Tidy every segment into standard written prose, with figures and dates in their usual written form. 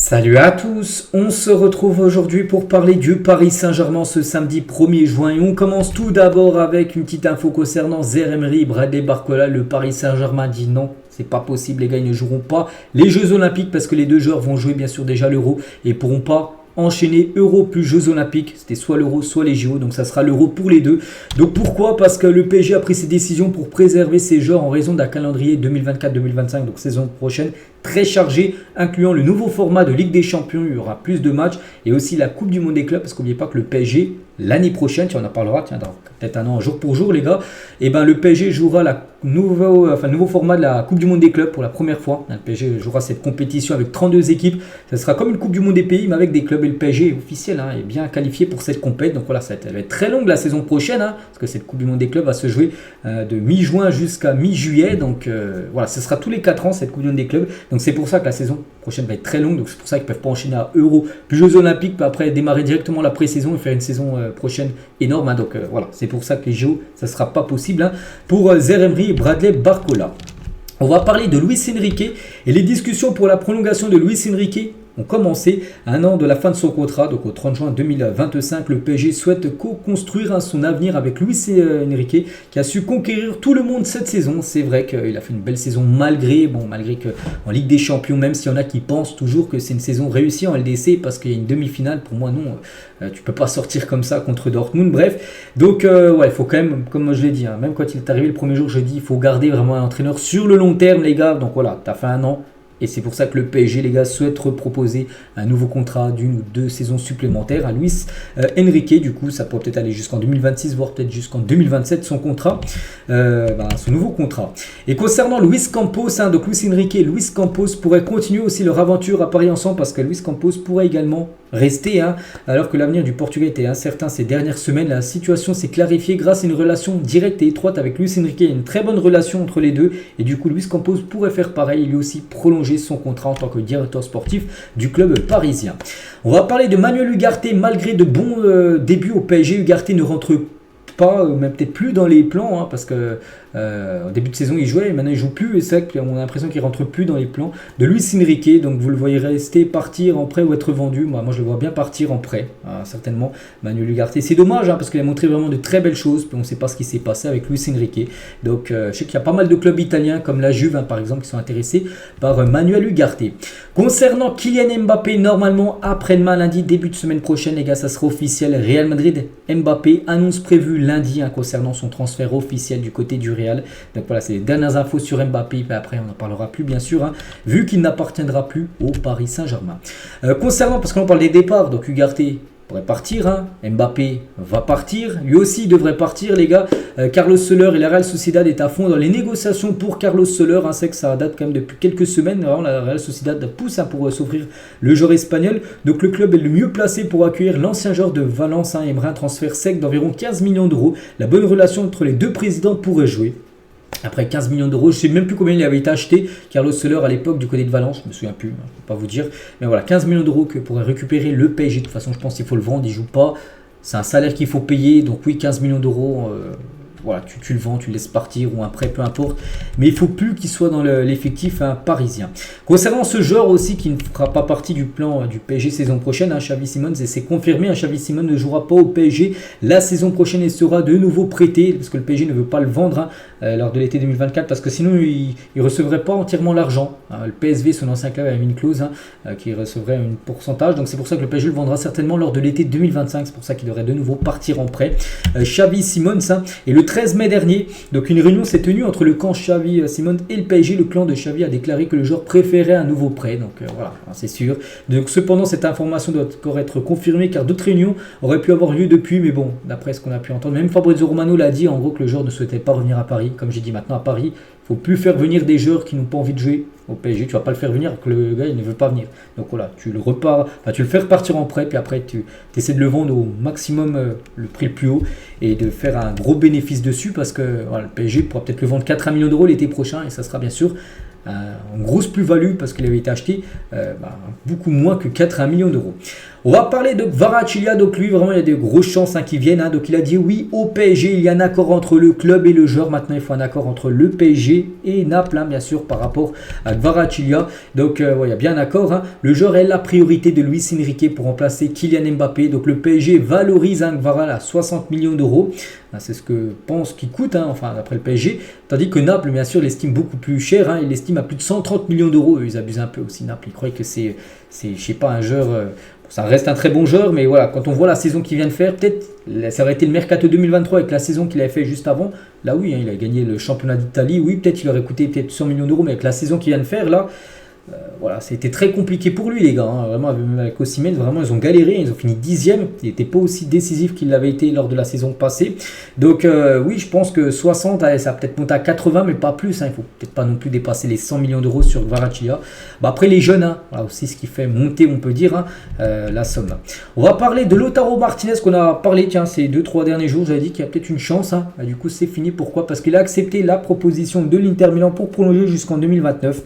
Salut à tous, on se retrouve aujourd'hui pour parler du Paris Saint-Germain ce samedi 1er juin et on commence tout d'abord avec une petite info concernant Zaire Emery et Bradley Barcola. Le Paris Saint-Germain dit non, c'est pas possible, les gars, ils ne joueront pas les Jeux Olympiques parce que les deux joueurs vont jouer bien sûr déjà l'Euro et pourront pas enchaîner Euro plus Jeux Olympiques. C'était soit l'Euro soit les JO, donc ça sera l'Euro pour les deux. Donc pourquoi? Parce que le PSG a pris ses décisions pour préserver ses joueurs en raison d'un calendrier 2024-2025, donc saison prochaine très chargé, incluant le nouveau format de Ligue des Champions. Il y aura plus de matchs et aussi la Coupe du Monde des clubs, parce qu'oubliez pas que le PSG l'année prochaine, tu en parlera, tiens, dans peut-être un an, jour pour jour les gars, et ben le PSG jouera le nouveau format de la Coupe du Monde des clubs pour la première fois. Le PSG jouera cette compétition avec 32 équipes. Ça sera comme une Coupe du Monde des pays, mais avec des clubs, et le PSG est officiel, est bien qualifié pour cette compétition. Donc voilà, ça va être très longue la saison prochaine, parce que cette Coupe du Monde des clubs va se jouer de mi-juin jusqu'à mi-juillet. Donc voilà, ce sera tous les 4 ans cette Coupe du Monde des clubs. Donc c'est pour ça que la saison prochaine va être très longue. Donc c'est pour ça qu'ils ne peuvent pas enchaîner à Euro plus Jeux Olympiques, puis après démarrer directement la pré-saison et faire une saison prochaine énorme. Donc voilà, c'est pour ça que les JO, ça ne sera pas possible pour Zaire Emery et Bradley Barcola. On va parler de Luis Enrique et les discussions pour la prolongation de Luis Enrique ont commencé à un an de la fin de son contrat. Donc au 30 juin 2025, le PSG souhaite co-construire son avenir avec Luis Enrique qui a su conquérir tout le monde cette saison. C'est vrai qu'il a fait une belle saison malgré qu'en Ligue des Champions, même s'il y en a qui pensent toujours que c'est une saison réussie en LDC parce qu'il y a une demi-finale, pour moi non, tu peux pas sortir comme ça contre Dortmund. Bref, donc il faut quand même, comme je l'ai dit, même quand il est arrivé le premier jour, je dis il faut garder vraiment un entraîneur sur le long terme les gars. Donc voilà, tu as fait un an. Et c'est pour ça que le PSG, les gars, souhaite proposer un nouveau contrat d'une ou deux saisons supplémentaires à Luis Enrique. Du coup, ça pourrait peut-être aller jusqu'en 2026, voire peut-être jusqu'en 2027, son contrat, son nouveau contrat. Et concernant Luis Campos, donc Luis Enrique et Luis Campos pourraient continuer aussi leur aventure à Paris ensemble parce que Luis Campos pourrait également rester. Alors que l'avenir du Portugais était incertain ces dernières semaines, la situation s'est clarifiée grâce à une relation directe et étroite avec Luis Enrique. Il y a une très bonne relation entre les deux. Et du coup, Luis Campos pourrait faire pareil, lui aussi prolonger son contrat en tant que directeur sportif du club parisien. On va parler de Manuel Ugarte. Malgré de bons débuts au PSG, Ugarte ne rentre pas, même peut-être plus dans les plans, parce que au début de saison il jouait et maintenant il joue plus, et c'est vrai qu'on a l'impression qu'il rentre plus dans les plans de Luis Enrique. Donc vous le voyez rester, partir en prêt ou être vendu. Moi je le vois bien partir en prêt, certainement, Manuel Ugarte. C'est dommage parce qu'il a montré vraiment de très belles choses, puis on ne sait pas ce qui s'est passé avec Luis Enrique. Donc je sais qu'il y a pas mal de clubs italiens comme la Juve par exemple qui sont intéressés par Manuel Ugarte. Concernant Kylian Mbappé, normalement après-demain lundi, début de semaine prochaine les gars, ça sera officiel. Real Madrid, Mbappé, annonce prévue lundi concernant son transfert officiel du côté du Real. Donc voilà, c'est les dernières infos sur Mbappé, puis après on n'en parlera plus bien sûr, vu qu'il n'appartiendra plus au Paris Saint-Germain. Concernant, parce qu'on parle des départs, donc Ugarte pourrait partir, Mbappé va partir, lui aussi devrait partir les gars. Carlos Soler et la Real Sociedad est à fond dans les négociations pour Carlos Soler, c'est que ça date quand même depuis quelques semaines. Alors, la Real Sociedad pousse pour s'offrir le joueur espagnol, donc le club est le mieux placé pour accueillir l'ancien joueur de Valence, aimerait un transfert sec d'environ 15 millions d'euros. La bonne relation entre les deux présidents pourrait jouer. Après 15 millions d'euros, je ne sais même plus combien il avait été acheté, Carlos Soler à l'époque du côté de Valence, je ne me souviens plus, je ne peux pas vous dire. Mais voilà, 15 millions d'euros que pourrait récupérer le PSG. De toute façon, je pense qu'il faut le vendre, il ne joue pas. C'est un salaire qu'il faut payer, donc oui, 15 millions d'euros, voilà, tu le vends, tu le laisses partir ou un prêt, peu importe. Mais il ne faut plus qu'il soit dans l'effectif parisien. Concernant ce joueur aussi qui ne fera pas partie du plan du PSG saison prochaine, Xavi Simons, et c'est confirmé, Xavi Simons ne jouera pas au PSG la saison prochaine et sera de nouveau prêté, parce que le PSG ne veut pas le vendre lors de l'été 2024, parce que sinon il ne recevrait pas entièrement l'argent. Le PSV, son ancien club, avait mis une clause qui recevrait un pourcentage, donc c'est pour ça que le PSG le vendra certainement lors de l'été 2025, c'est pour ça qu'il devrait de nouveau partir en prêt. Xavi Simons, et le 13 mai dernier, donc une réunion s'est tenue entre le camp Xavi Simons et le PSG. Le clan de Xavi a déclaré que le joueur préférait un nouveau prêt, donc voilà, c'est sûr. Donc cependant, cette information doit encore être confirmée car d'autres réunions auraient pu avoir lieu depuis, mais bon, d'après ce qu'on a pu entendre, même Fabrizio Romano l'a dit, en gros que le joueur ne souhaitait pas revenir à Paris. Comme j'ai dit, maintenant à Paris, il ne faut plus faire venir des joueurs qui n'ont pas envie de jouer au PSG. Tu ne vas pas le faire venir alors que le gars il ne veut pas venir. Donc voilà, tu le fais repartir en prêt, puis après tu essaies de le vendre au maximum, le prix le plus haut, et de faire un gros bénéfice dessus, parce que voilà, le PSG pourra peut-être le vendre 4 millions d'euros l'été prochain, et ça sera bien sûr une grosse plus-value parce qu'il avait été acheté beaucoup moins que 4 millions d'euros. On va parler de Kvaratskhelia, donc lui vraiment il y a de grosses chances qu'il vienne, donc il a dit oui au PSG, il y a un accord entre le club et le joueur, maintenant il faut un accord entre le PSG et Naples, bien sûr par rapport à Kvaratskhelia, donc il y a bien un accord, le joueur est la priorité de Luis Enrique pour remplacer Kylian Mbappé, donc le PSG valorise Kvaratskhelia à 60 millions d'euros, c'est ce que pense qu'il coûte, enfin d'après le PSG, tandis que Naples bien sûr l'estime beaucoup plus cher, il l'estime à plus de 130 millions d'euros, ils abusent un peu aussi Naples, ils croient que c'est je sais pas un joueur... ça reste un très bon joueur, mais voilà, quand on voit la saison qu'il vient de faire, peut-être ça aurait été le mercato 2023 avec la saison qu'il avait fait juste avant. Là, oui, il a gagné le championnat d'Italie. Oui, peut-être il aurait coûté peut-être 100 millions d'euros, mais avec la saison qu'il vient de faire, là, voilà, c'était très compliqué pour lui, les gars. Vraiment, même avec Osimhen, vraiment, ils ont galéré. Ils ont fini 10e. Il n'était pas aussi décisif qu'il l'avait été lors de la saison passée. Donc, oui, je pense que 60, ça va peut-être monter à 80, mais pas plus. Il ne faut peut-être pas non plus dépasser les 100 millions d'euros sur Kvaratskhelia. Après, les jeunes, voilà aussi ce qui fait monter, on peut dire, la somme. On va parler de Lautaro Martinez, qu'on a parlé ces 2-3 derniers jours. J'avais dit qu'il y a peut-être une chance. Du coup, c'est fini. Pourquoi? Parce qu'il a accepté la proposition de l'Inter Milan pour prolonger jusqu'en 2029.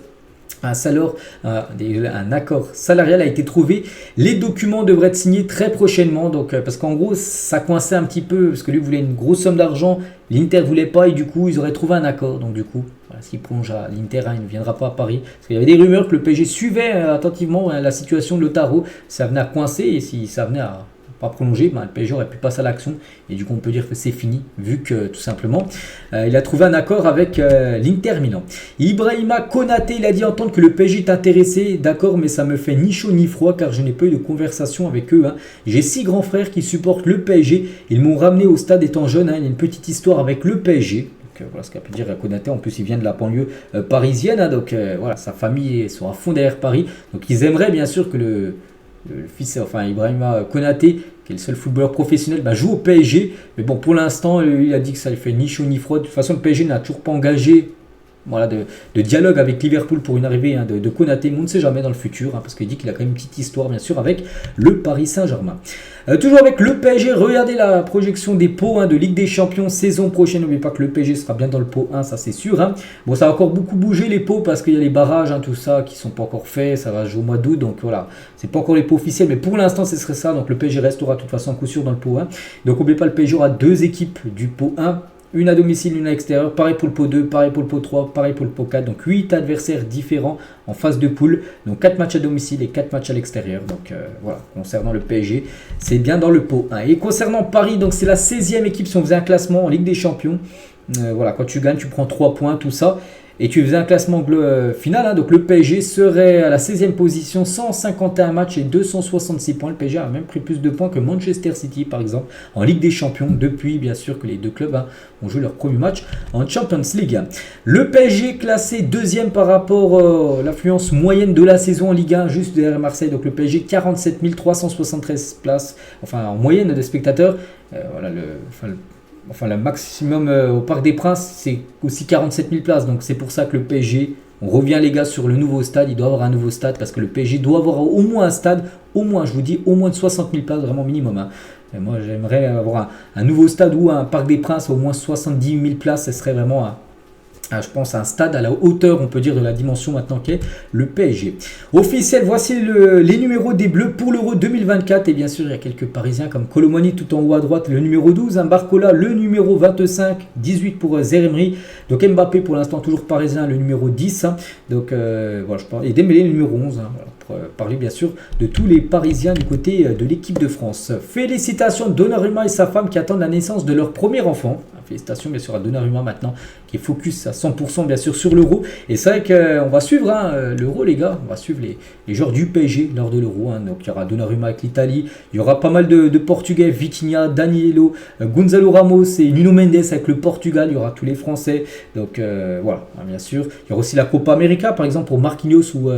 Un accord salarial a été trouvé. Les documents devraient être signés très prochainement. Donc, parce qu'en gros, ça coinçait un petit peu. Parce que lui voulait une grosse somme d'argent. L'Inter ne voulait pas. Et du coup, ils auraient trouvé un accord. Donc, du coup, voilà, s'il plonge à l'Inter, il ne viendra pas à Paris. Parce qu'il y avait des rumeurs que le PSG suivait attentivement la situation de Lautaro. Ça venait à coincer. Et si ça venait à pas prolongé, le PSG aurait pu passer à l'action et du coup on peut dire que c'est fini vu que tout simplement il a trouvé un accord avec l'Inter Milan. Ibrahima Konaté, il a dit entendre que le PSG est intéressé, d'accord, mais ça me fait ni chaud ni froid car je n'ai pas eu de conversation avec eux. J'ai 6 grands frères qui supportent le PSG, ils m'ont ramené au stade étant jeune, il y a une petite histoire avec le PSG. Voilà ce qu'a pu dire Konaté. En plus, il vient de la banlieue parisienne, donc voilà, sa famille sont à fond derrière Paris, donc ils aimeraient bien sûr que le fils, Ibrahima Konaté, qui est le seul footballeur professionnel, joue au PSG. Mais bon, pour l'instant, il a dit que ça ne fait ni chaud ni froid. De toute façon, le PSG n'a toujours pas engagé de dialogue avec Liverpool pour une arrivée de Konaté. Mais on ne sait jamais dans le futur, parce qu'il dit qu'il a quand même une petite histoire, bien sûr, avec le Paris Saint-Germain. Toujours avec le PSG, regardez la projection des pots de Ligue des Champions saison prochaine. N'oubliez pas que le PSG sera bien dans le pot 1, ça c'est sûr. Bon, ça va encore beaucoup bouger les pots parce qu'il y a les barrages, tout ça qui sont pas encore faits. Ça va jouer au mois d'août, donc voilà, c'est pas encore les pots officiels, mais pour l'instant ce serait ça. Donc le PSG restera de toute façon coup sûr dans le pot 1. Donc n'oubliez pas, le PSG aura 2 équipes du pot 1. Une à domicile, une à l'extérieur, pareil pour le pot 2, pareil pour le pot 3, pareil pour le pot 4. Donc 8 adversaires différents en phase de poule. Donc 4 matchs à domicile et 4 matchs à l'extérieur. Donc voilà, concernant le PSG, c'est bien dans le pot 1. Et concernant Paris, donc c'est la 16e équipe si on faisait un classement en Ligue des Champions. Voilà, quand tu gagnes, tu prends 3 points, tout ça. Et tu faisais un classement final, donc le PSG serait à la 16e position, 151 matchs et 266 points. Le PSG a même pris plus de points que Manchester City par exemple en Ligue des Champions, depuis bien sûr que les deux clubs ont joué leur premier match en Champions League. Le PSG classé 2e par rapport à l'affluence moyenne de la saison en Ligue 1, juste derrière Marseille. Donc le PSG 47 373 places, en moyenne de spectateurs. Le maximum au Parc des Princes, c'est aussi 47 000 places. Donc c'est pour ça que le PSG, on revient les gars sur le nouveau stade. Il doit avoir un nouveau stade parce que le PSG doit avoir au moins un stade, au moins de 60 000 places, vraiment minimum. Et moi j'aimerais avoir un nouveau stade ou un Parc des Princes au moins 70 000 places. Ce serait vraiment je pense un stade à la hauteur, on peut dire, de la dimension maintenant qu'est le PSG. Officiel, voici les numéros des Bleus pour l'Euro 2024. Et bien sûr, il y a quelques Parisiens comme Colomani tout en haut à droite, le numéro 12, Barcola, le numéro 25, 18 pour Zeremri. Donc Mbappé pour l'instant toujours parisien, le numéro 10. Donc voilà, je parle. Et Dembélé, le numéro 11. Pour parler bien sûr de tous les Parisiens du côté de l'équipe de France. Félicitations Donnarumma et sa femme qui attendent la naissance de leur premier enfant. Félicitations bien sûr à Donnarumma maintenant qui est focus à 100% bien sûr sur l'Euro. Et c'est vrai qu'on va suivre l'Euro les gars, on va suivre les joueurs du PSG lors de l'Euro. Donc il y aura Donnarumma avec l'Italie, il y aura pas mal de Portugais, Vitinha, Danilo, Gonzalo Ramos et Nuno Mendes avec le Portugal, il y aura tous les Français. Donc voilà, bien sûr. Il y aura aussi la Copa América par exemple pour Marquinhos ou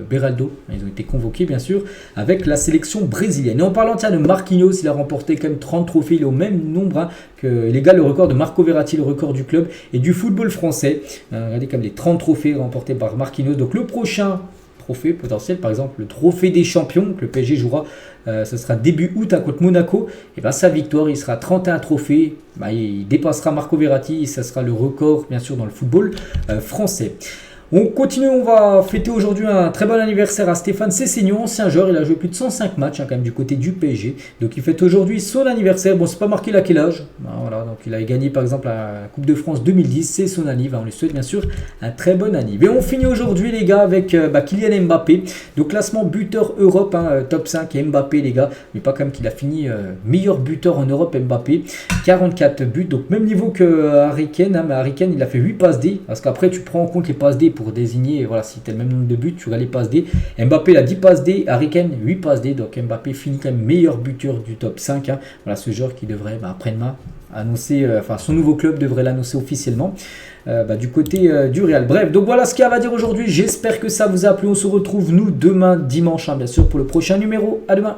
Beraldo. Ils ont été convoqués bien sûr avec la sélection brésilienne. Et en parlant de Marquinhos, il a remporté quand même 30 trophées, il est au même nombre que les gars, le record de Marco Verratti, le record du club et du football français. Regardez comme les 30 trophées remportés par Marquinhos. Donc le prochain trophée potentiel, par exemple le trophée des champions que le PSG jouera, ce sera début août contre Monaco. Et bien sa victoire, il sera 31 trophées. Il dépassera Marco Verratti et ça sera le record bien sûr dans le football français. On continue, on va fêter aujourd'hui un très bon anniversaire à Stéphane Sessegnon, ancien joueur. Il a joué plus de 105 matchs quand même du côté du PSG. Donc il fête aujourd'hui son anniversaire. Bon, c'est pas marqué là quel âge. Voilà, donc il a gagné par exemple la Coupe de France 2010, c'est son anniversaire. On lui souhaite bien sûr un très bon anniversaire. Et on finit aujourd'hui les gars avec Kylian Mbappé. Donc classement buteur Europe, top 5 et Mbappé les gars. Mais pas comme qu'il a fini meilleur buteur en Europe Mbappé. 44 buts, donc même niveau que Harry Kane, mais Harry Kane il a fait 8 passes D, parce qu'après tu prends en compte les passes D pour désigner, voilà, si tu as le même nombre de buts, tu regardes les passes D. Mbappé il a 10 passes D, Harry Kane 8 passes D, donc Mbappé finit quand même meilleur buteur du top 5. Voilà ce joueur qui devrait après-demain annoncer, son nouveau club devrait l'annoncer officiellement du côté du Real. Bref, donc voilà ce qu'il y a à dire aujourd'hui, j'espère que ça vous a plu, on se retrouve nous demain dimanche bien sûr pour le prochain numéro, à demain.